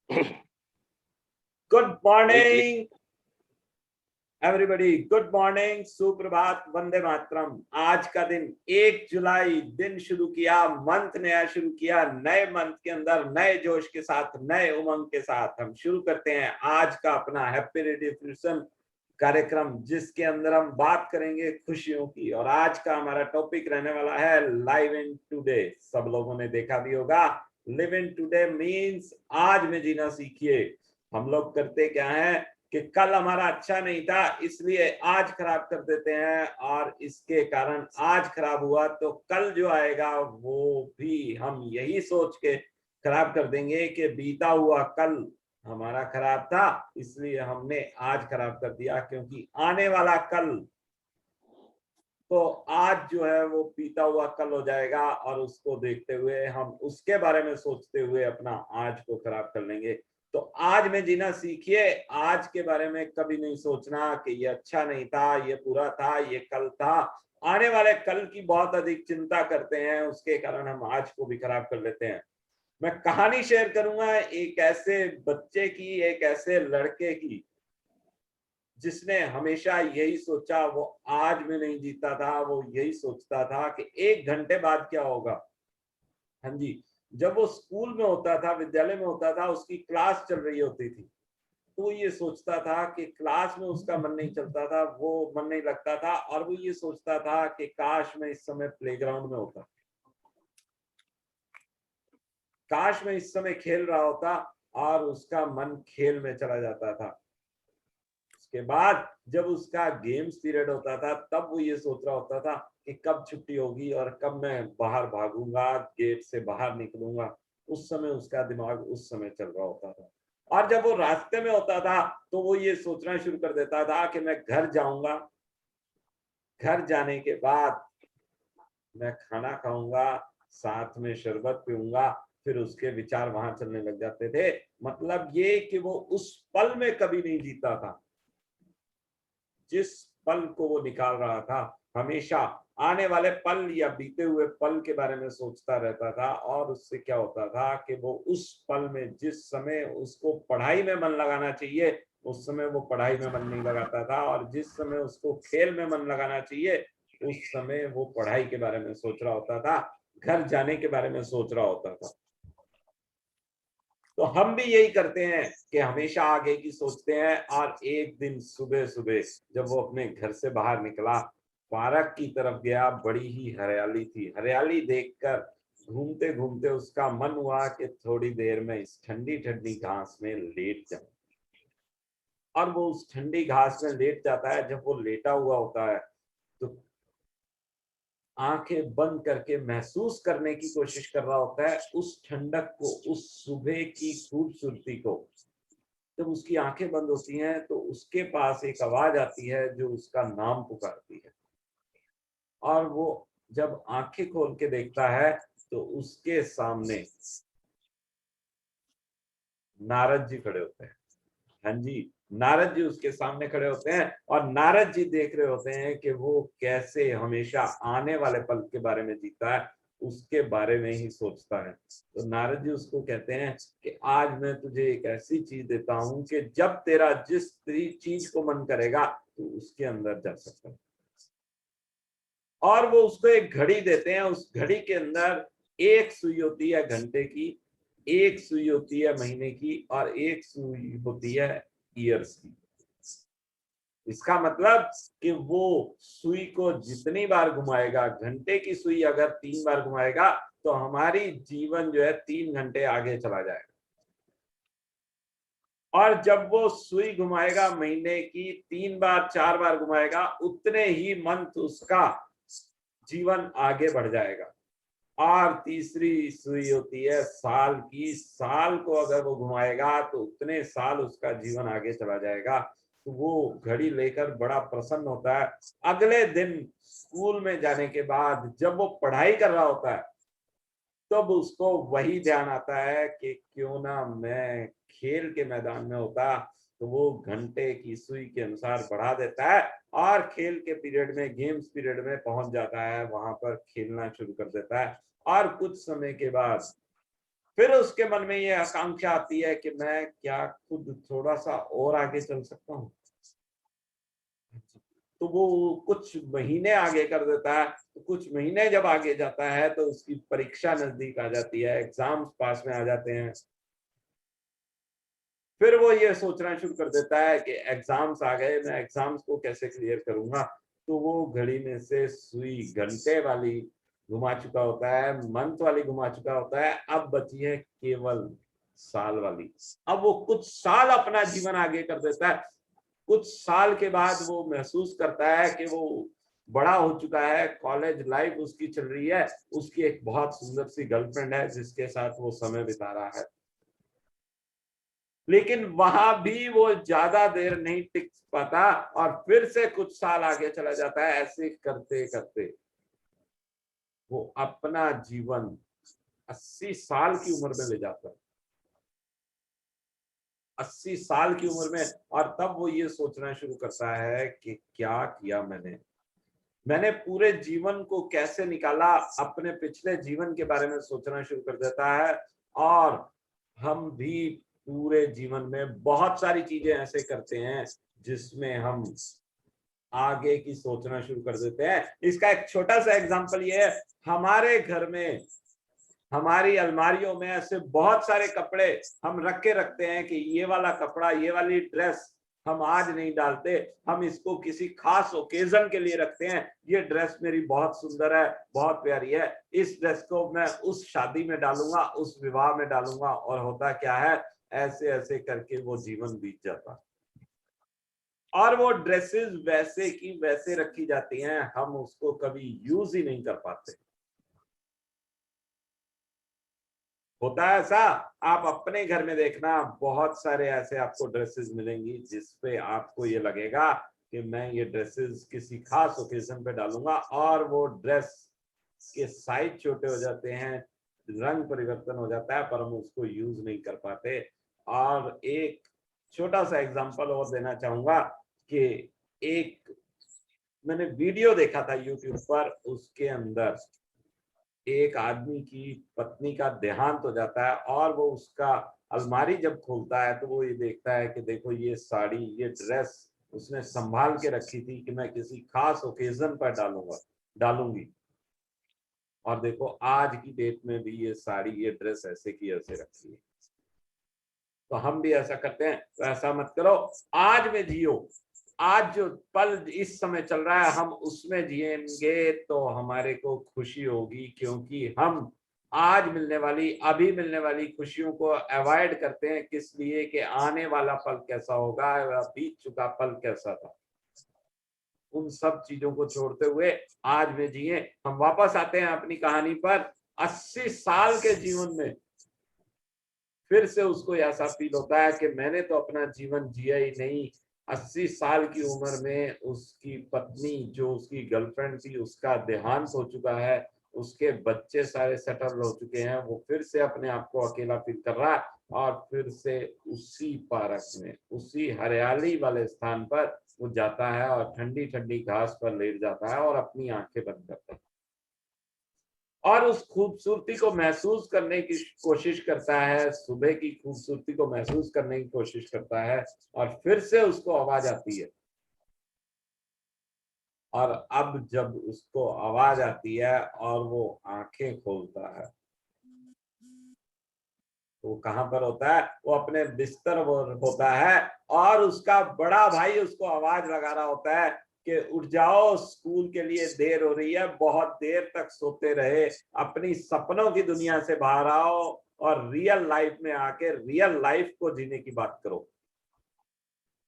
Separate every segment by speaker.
Speaker 1: Good morning everybody, good morning, सुप्रभात, वंदे मातरम। आज का दिन 1 जुलाई दिन शुरू किया, मंथ नया शुरू किया। नए मंथ के अंदर नए जोश के साथ, नए उमंग के साथ हम शुरू करते हैं आज का अपना हैप्पी रेडियो कार्यक्रम, जिसके अंदर हम बात करेंगे खुशियों की। और आज का हमारा टॉपिक रहने वाला है लाइव इन टुडे। सब लोगों ने देखा भी होगा, लिव इन टुडे मीन्स आज में जीना सीखिए। हम लोग करते क्या है कि कल हमारा अच्छा नहीं था इसलिए आज खराब कर देते हैं, और इसके कारण आज खराब हुआ तो कल जो आएगा वो भी हम यही सोच के खराब कर देंगे कि बीता हुआ कल हमारा खराब था इसलिए हमने आज खराब कर दिया, क्योंकि आने वाला कल तो आज जो है वो बीता हुआ कल हो जाएगा, और उसको देखते हुए हम उसके बारे में सोचते हुए अपना आज को खराब कर लेंगे। तो आज में जीना सीखिए। आज के बारे में कभी नहीं सोचना कि ये अच्छा नहीं था, ये बुरा था, ये कल था। आने वाले कल की बहुत अधिक चिंता करते हैं, उसके कारण हम आज को भी खराब कर लेते हैं। मैं कहानी शेयर करूंगा एक ऐसे बच्चे की, एक ऐसे लड़के की जिसने हमेशा यही सोचा, वो आज में नहीं जीता था, वो यही सोचता था कि 1 घंटे बाद क्या होगा। हाँ जी, जब वो स्कूल में होता था, विद्यालय में होता था, उसकी क्लास चल रही होती थी, तो ये सोचता था कि क्लास में उसका मन नहीं चलता था, वो मन नहीं लगता था, और वो ये सोचता था कि काश मैं इस समय प्लेग्राउंड में होता, काश मैं इस समय खेल रहा होता, और उसका मन खेल में चला जाता था। उसके बाद जब उसका गेम्स पीरियड होता था तब वो ये सोच रहा होता था कि कब छुट्टी होगी और कब मैं बाहर भागूंगा, गेट से बाहर निकलूंगा। उस समय उसका दिमाग उस समय चल रहा होता था। और जब वो रास्ते में होता था तो वो ये सोचना शुरू कर देता था कि मैं घर जाऊंगा, घर जाने के बाद मैं खाना खाऊंगा, साथ में शरबत पीऊंगा। फिर उसके विचार वहां चलने लग जाते थे। मतलब ये कि वो उस पल में कभी नहीं जीता था, जिस पल को वो निकाल रहा था। हमेशा आने वाले पल या बीते हुए पल के बारे में सोचता रहता था, और उससे क्या होता था कि वो उस पल में, जिस समय उसको पढ़ाई में मन लगाना चाहिए उस समय वो पढ़ाई में मन नहीं लगाता था, और जिस समय उसको खेल में मन लगाना चाहिए उस समय वो पढ़ाई के बारे में सोच रहा होता था, घर जाने के बारे में सोच रहा होता था। तो हम भी यही करते हैं कि हमेशा आगे की सोचते हैं। और एक दिन सुबह सुबह जब वो अपने घर से बाहर निकला, पार्क की तरफ गया, बड़ी ही हरियाली थी। हरियाली देखकर घूमते घूमते उसका मन हुआ कि थोड़ी देर में इस ठंडी ठंडी घास में लेट जाऊं। और वो उस ठंडी घास में लेट जाता है। जब वो लेटा हुआ होता है तो आंखें बंद करके महसूस करने की कोशिश कर रहा होता है उस ठंडक को, उस सुबह की खूबसूरती को। जब उसकी आंखें बंद होती हैं तो उसके पास एक आवाज आती है जो उसका नाम पुकारती है। और वो जब आंखें खोल के देखता है तो उसके सामने नारद जी खड़े होते हैं। हाँ जी, नारद जी उसके सामने खड़े होते हैं, और नारद जी देख रहे होते हैं कि वो कैसे हमेशा आने वाले पल के बारे में जीता है, उसके बारे में ही सोचता है। तो नारद जी उसको कहते हैं कि आज मैं तुझे एक ऐसी चीज देता हूं कि जब तेरा जिस चीज को मन करेगा तो उसके अंदर जा सकता है। और वो उसको एक घड़ी देते हैं। उस घड़ी के अंदर एक सुई होती है घंटे की, एक सुई होती है महीने की, और एक सुई होती है ईयर्स की। इसका मतलब कि वो सुई को जितनी बार घुमाएगा, घंटे की सुई अगर 3 बार घुमाएगा तो हमारी जीवन जो है 3 घंटे आगे चला जाएगा। और जब वो सुई घुमाएगा महीने की 3 बार 4 बार घुमाएगा, उतने ही मंथ उसका जीवन आगे बढ़ जाएगा। और तीसरी सुई होती है साल की। साल को अगर वो घुमाएगा तो उतने साल उसका जीवन आगे चला जाएगा। तो वो घड़ी लेकर बड़ा प्रसन्न होता है। अगले दिन स्कूल में जाने के बाद जब वो पढ़ाई कर रहा होता है तब उसको वही ध्यान आता है कि क्यों ना मैं खेल के मैदान में होता। तो वो घंटे की सुई के अनुसार बढ़ा देता है, और खेल के पीरियड में, गेम्स पीरियड में पहुंच जाता है, वहां पर खेलना शुरू कर देता है। और कुछ समय के बाद फिर उसके मन में ये आकांक्षा आती है कि मैं क्या खुद थोड़ा सा और आगे चल सकता हूँ, तो वो कुछ महीने आगे कर देता है। तो कुछ महीने जब आगे जाता है तो उसकी परीक्षा नजदीक आ जाती है, एग्जाम्स पास में आ जाते हैं। फिर वो ये सोचना शुरू कर देता है कि एग्जाम्स आ गए, मैं एग्जाम्स को कैसे क्लियर करूंगा। तो वो घड़ी में से सुई घंटे वाली घुमा चुका होता है, मंथ वाली घुमा चुका होता है, अब बची है केवल साल वाली। अब वो कुछ साल अपना जीवन आगे कर देता है। कुछ साल के बाद वो महसूस करता है कि वो बड़ा हो चुका है, कॉलेज लाइफ उसकी चल रही है, उसकी एक बहुत सुंदर सी गर्लफ्रेंड है जिसके साथ वो समय बिता रहा है। लेकिन वहां भी वो ज्यादा देर नहीं टिक पाता और फिर से कुछ साल आगे चला जाता है। ऐसे करते करते वो अपना जीवन 80 साल की उम्र में ले जाता है, 80 साल की उम्र में। और तब वो ये सोचना शुरू करता है कि क्या किया मैंने, मैंने पूरे जीवन को कैसे निकाला, अपने पिछले जीवन के बारे में सोचना शुरू कर देता है। और हम भी पूरे जीवन में बहुत सारी चीजें ऐसे करते हैं जिसमें हम आगे की सोचना शुरू कर देते हैं। इसका एक छोटा सा एग्जांपल ये है, हमारे घर में हमारी अलमारियों में ऐसे बहुत सारे कपड़े हम रख के रखते हैं कि ये वाला कपड़ा, ये वाली ड्रेस हम आज नहीं डालते, हम इसको किसी खास ओकेजन के लिए रखते हैं। ये ड्रेस मेरी बहुत सुंदर है, बहुत प्यारी है, इस ड्रेस को मैं उस शादी में डालूंगा, उस विवाह में डालूंगा। और होता क्या है, ऐसे ऐसे करके वो जीवन बीत जाता और वो ड्रेसेस वैसे की वैसे रखी जाती हैं, हम उसको कभी यूज ही नहीं कर पाते। होता है ऐसा, आप अपने घर में देखना, बहुत सारे ऐसे आपको ड्रेसेस मिलेंगी जिसपे आपको ये लगेगा कि मैं ये ड्रेसेस किसी खास ओकेजन पे डालूंगा, और वो ड्रेस के साइज छोटे हो जाते हैं, रंग परिवर्तन हो जाता है, पर हम उसको यूज नहीं कर पाते। और एक छोटा सा एग्जांपल और देना चाहूंगा कि एक मैंने वीडियो देखा था यूट्यूब पर, उसके अंदर एक आदमी की पत्नी का देहांत हो जाता है और वो उसका अलमारी जब खोलता है तो वो ये देखता है कि देखो ये साड़ी, ये ड्रेस उसने संभाल के रखी थी कि मैं किसी खास ओकेजन पर डालूंगी, और देखो आज की डेट में भी ये साड़ी, ये ड्रेस ऐसे की ऐसे रखी है। तो हम भी ऐसा करते हैं, तो ऐसा मत करो, आज में जियो। आज जो पल इस समय चल रहा है हम उसमें जिएंगे तो हमारे को खुशी होगी, क्योंकि हम आज मिलने वाली, अभी मिलने वाली खुशियों को अवॉइड करते हैं। किस लिए कि आने वाला पल कैसा होगा, बीत चुका पल कैसा था। उन सब चीजों को छोड़ते हुए आज में जिए। हम वापस आते हैं अपनी कहानी पर। 80 साल के जीवन में फिर से उसको ऐसा फील होता है कि मैंने तो अपना जीवन जिया ही नहीं। 80 साल की उम्र में उसकी पत्नी, जो उसकी गर्लफ्रेंड थी, उसका देहांत हो चुका है, उसके बच्चे सारे सेटल हो चुके हैं, वो फिर से अपने आप को अकेला फील कर रहा है। और फिर से उसी पार्क में, उसी हरियाली वाले स्थान पर वो जाता है और ठंडी ठंडी घास पर लेट जाता है और अपनी आंखें बंद करता है और उस खूबसूरती को महसूस करने की कोशिश करता है, सुबह की खूबसूरती को महसूस करने की कोशिश करता है। और फिर से उसको आवाज आती है, और अब जब उसको आवाज आती है और वो आंखें खोलता है, तो कहां पर होता है, वो अपने बिस्तर पर होता है। और उसका बड़ा भाई उसको आवाज लगा रहा होता है कि उठ जाओ, स्कूल के लिए देर हो रही है, बहुत देर तक सोते रहे, अपनी सपनों की दुनिया से बाहर आओ और रियल लाइफ में आके रियल लाइफ को जीने की बात करो।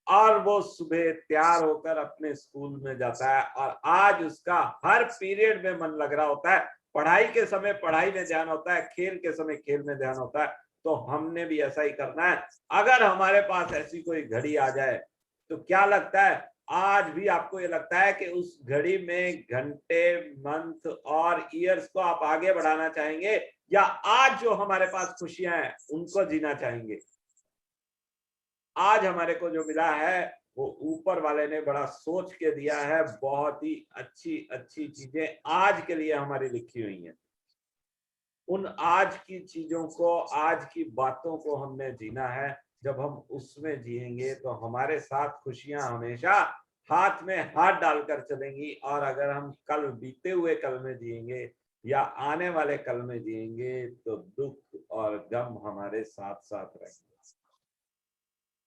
Speaker 1: और वो सुबह तैयार होकर अपने स्कूल में जाता है, और आज उसका हर पीरियड में मन लग रहा होता है। पढ़ाई के समय पढ़ाई में ध्यान होता है, खेल के समय खेल में ध्यान होता है। तो हमने भी ऐसा ही करना है। अगर हमारे पास ऐसी कोई घड़ी आ जाए तो क्या लगता है, आज भी आपको ये लगता है कि उस घड़ी में घंटे, मंथ और ईयर्स को आप आगे बढ़ाना चाहेंगे, या आज जो हमारे पास खुशियां हैं उनको जीना चाहेंगे? आज हमारे को जो मिला है वो ऊपर वाले ने बड़ा सोच के दिया है, बहुत ही अच्छी अच्छी चीजें आज के लिए हमारी लिखी हुई हैं। उन आज की चीजों को, आज की बातों को हमने जीना है। जब हम उसमें जिएंगे तो हमारे साथ खुशियां हमेशा हाथ में हाथ डालकर चलेंगी। और अगर हम कल, बीते हुए कल में जिएंगे या आने वाले कल में जिएंगे तो दुख और गम हमारे साथ साथ रहेंगे।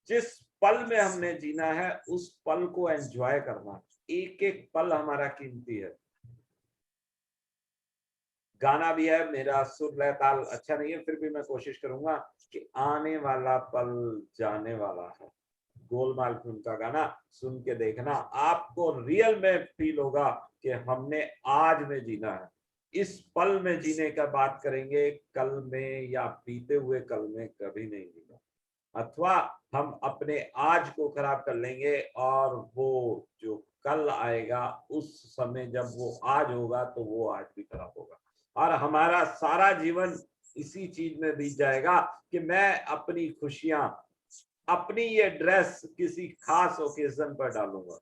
Speaker 1: जिस पल में हमने जीना है उस पल को एंजॉय करना। एक एक पल हमारा कीमती है। गाना भी है, मेरा सुर लय ताल अच्छा नहीं है, फिर भी मैं कोशिश करूंगा कि आने वाला पल जाने वाला है। गोलमाल फिल्म का गाना सुन के देखना, आपको रियल में फील होगा कि हमने आज में जीना है। इस पल में जीने का बात करेंगे, कल में या बीते हुए कल में कभी नहीं जीना। अथवा हम अपने आज को खराब कर लेंगे और वो जो कल आएगा उस समय जब वो आज होगा तो वो आज भी खराब होगा। और हमारा सारा जीवन इसी चीज में बीत जाएगा कि मैं अपनी खुशियां, अपनी ये ड्रेस किसी खास ओकेजन पर डालूंगा।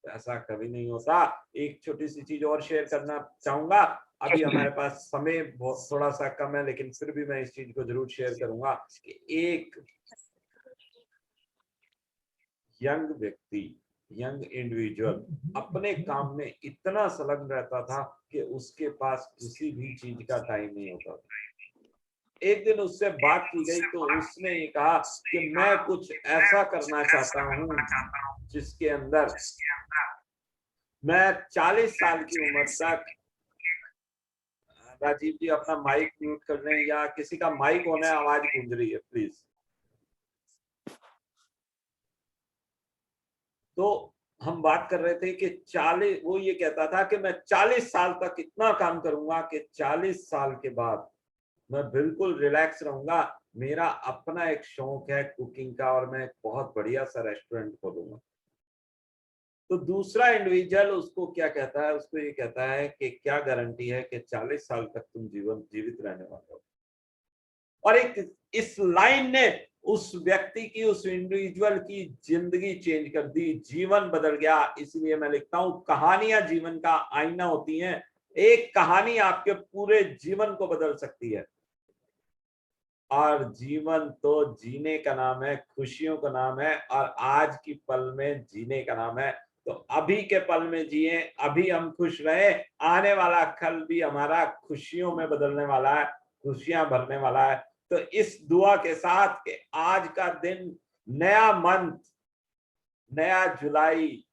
Speaker 1: ऐसा कभी नहीं होता। एक छोटी सी चीज और शेयर करना चाहूंगा। अभी हमारे पास समय बहुत थोड़ा सा कम है, लेकिन फिर भी मैं इस चीज को जरूर शेयर करूंगा कि एक यंग व्यक्ति, यंग इंडिविजुअल अपने काम में इतना संलग्न रहता था कि उसके पास किसी भी चीज का टाइम नहीं होता था। एक दिन उससे बात की गई तो उसने ये कहा कि मैं कुछ ऐसा करना चाहता हूं जिसके अंदर मैं 40 साल की उम्र तक, राजीव जी अपना माइक म्यूट कर लें या किसी का माइक होना है, आवाज गूंज रही है प्लीज। तो हम बात कर रहे थे कि 40, वो ये कहता था कि मैं 40 साल तक इतना काम करूंगा कि 40 साल के बाद मैं बिल्कुल रिलैक्स रहूंगा। मेरा अपना एक शौक है कुकिंग का और मैं एक बहुत बढ़िया सा रेस्टोरेंट खोलूंगा। तो दूसरा इंडिविजुअल उसको क्या कहता है, उसको ये कहता है कि क्या गारंटी है कि 40 साल तक तुम जीवित रहने वाले हो। और एक इस लाइन ने उस व्यक्ति की, उस इंडिविजुअल की जिंदगी चेंज कर दी, जीवन बदल गया। इसलिए मैं लिखता हूं, कहानियां जीवन का आईना होती हैं। एक कहानी आपके पूरे जीवन को बदल सकती है। और जीवन तो जीने का नाम है, खुशियों का नाम है, और आज की पल में जीने का नाम है। तो अभी के पल में जिए, अभी हम खुश रहे। आने वाला कल भी हमारा खुशियों में बदलने वाला है, खुशियां भरने वाला है। तो इस दुआ के साथ कि आज का दिन, नया मंथ, नया जुलाई,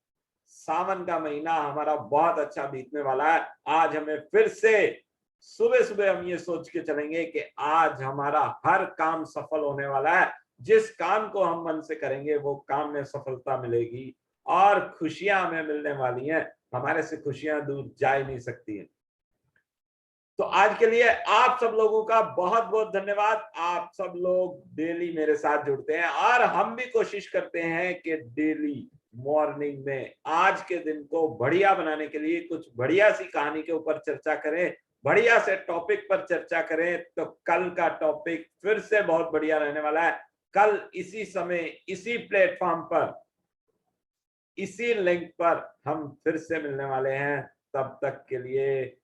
Speaker 1: सावन का महीना हमारा बहुत अच्छा बीतने वाला है। आज हमें फिर से सुबह सुबह हम ये सोच के चलेंगे कि आज हमारा हर काम सफल होने वाला है। जिस काम को हम मन से करेंगे वो काम में सफलता मिलेगी और खुशियां हमें मिलने वाली हैं। हमारे से खुशियां दूर जा ही नहीं सकती हैं। तो आज के लिए आप सब लोगों का बहुत बहुत धन्यवाद। आप सब लोग डेली मेरे साथ जुड़ते हैं और हम भी कोशिश करते हैं कि डेली मॉर्निंग में आज के दिन को बढ़िया बनाने के लिए कुछ बढ़िया सी कहानी के ऊपर चर्चा करें, बढ़िया से टॉपिक पर चर्चा करें। तो कल का टॉपिक फिर से बहुत बढ़िया रहने वाला है। कल इसी समय, इसी प्लेटफॉर्म पर, इसी लिंक पर हम फिर से मिलने वाले हैं। तब तक के लिए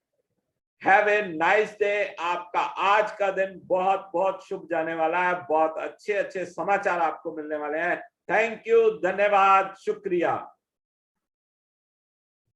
Speaker 1: हैव ए नाइस डे। आपका आज का दिन बहुत बहुत शुभ जाने वाला है। बहुत अच्छे अच्छे समाचार आपको मिलने वाले हैं। थैंक यू, धन्यवाद, शुक्रिया।